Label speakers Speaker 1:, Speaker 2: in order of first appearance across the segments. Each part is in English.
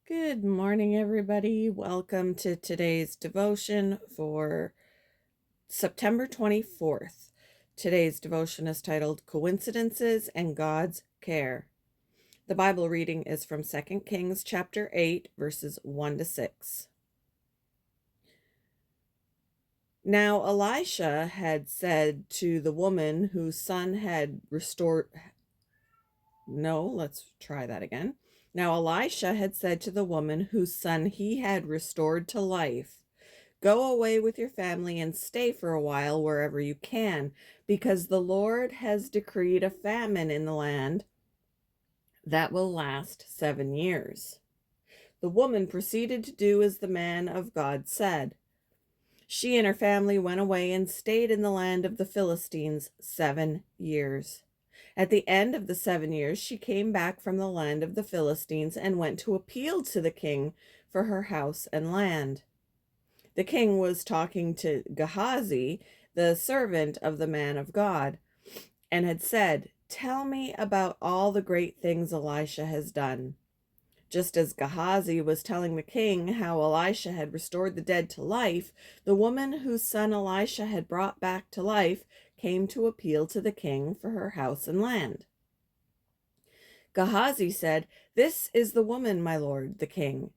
Speaker 1: Good morning, everybody. Welcome to today's devotion for September 24th. Today's devotion is titled Coincidences and God's Care. The Bible reading is from 2 Kings chapter 8, verses 1 to 6. Now Elisha had said to the woman whose son had restored... No, let's try that again. Now Elisha had said to the woman whose son he had restored to life, "Go away with your family and stay for a while wherever you can, because the Lord has decreed a famine in the land that will last 7 years." The woman proceeded to do as the man of God said. She and her family went away and stayed in the land of the Philistines 7 years. At the end of the 7 years, she came back from the land of the Philistines and went to appeal to the king for her house and land. The king was talking to Gehazi, the servant of the man of God, and had said, "Tell me about all the great things Elisha has done." Just as Gehazi was telling the king how Elisha had restored the dead to life, the woman whose son Elisha had brought back to life came to appeal to the king for her house and land. Gehazi said, "This is the woman, my lord, the king,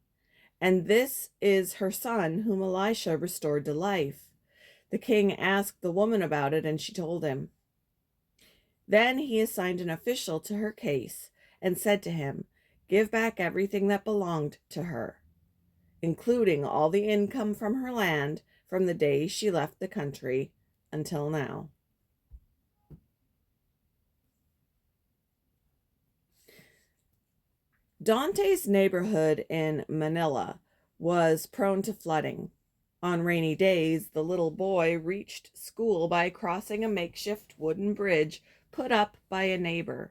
Speaker 1: and this is her son whom Elisha restored to life." The king asked the woman about it, and she told him. Then he assigned an official to her case and said to him, "Give back everything that belonged to her, including all the income from her land from the day she left the country until now." Dante's neighborhood in Manila was prone to flooding. On rainy days, the little boy reached school by crossing a makeshift wooden bridge put up by a neighbor.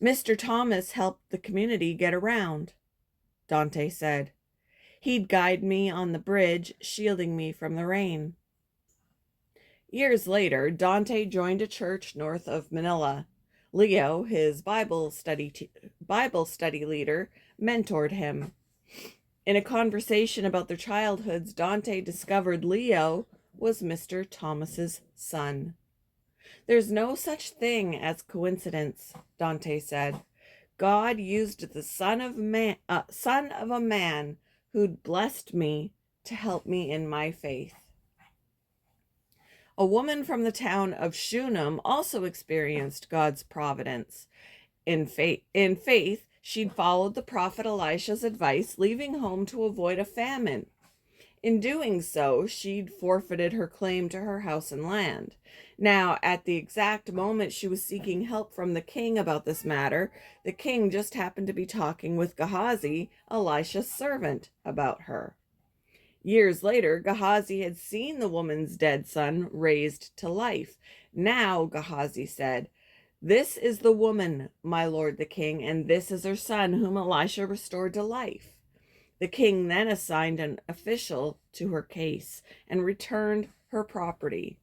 Speaker 1: Mr. Thomas helped the community get around, Dante said. He'd guide me on the bridge, shielding me from the rain. Years later, Dante joined a church north of Manila. Leo, his Bible study leader, mentored him. In a conversation about their childhoods, Dante discovered Leo was Mr. Thomas's son. "There's no such thing as coincidence," Dante said. "God used the son of a man who'd blessed me to help me in my faith." A woman from the town of Shunem also experienced God's providence. In faith, she'd followed the prophet Elisha's advice, leaving home to avoid a famine. In doing so, she'd forfeited her claim to her house and land. Now, at the exact moment she was seeking help from the king about this matter, the king just happened to be talking with Gehazi, Elisha's servant, about her. Years later, Gehazi had seen the woman's dead son raised to life. Now, Gehazi said, "This is the woman, my lord the king, and this is her son whom Elisha restored to life." The king then assigned an official to her case and returned her property.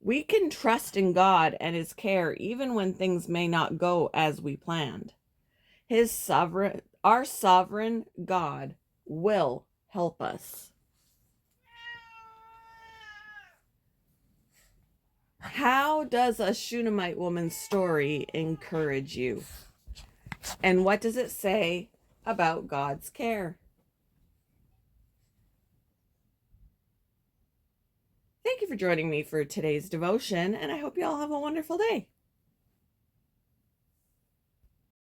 Speaker 1: We can trust in God and his care even when things may not go as we planned. Our sovereign God will help us. How does a Shunammite woman's story encourage you? And what does it say about God's care? Thank you for joining me for today's devotion, and I hope you all have a wonderful day.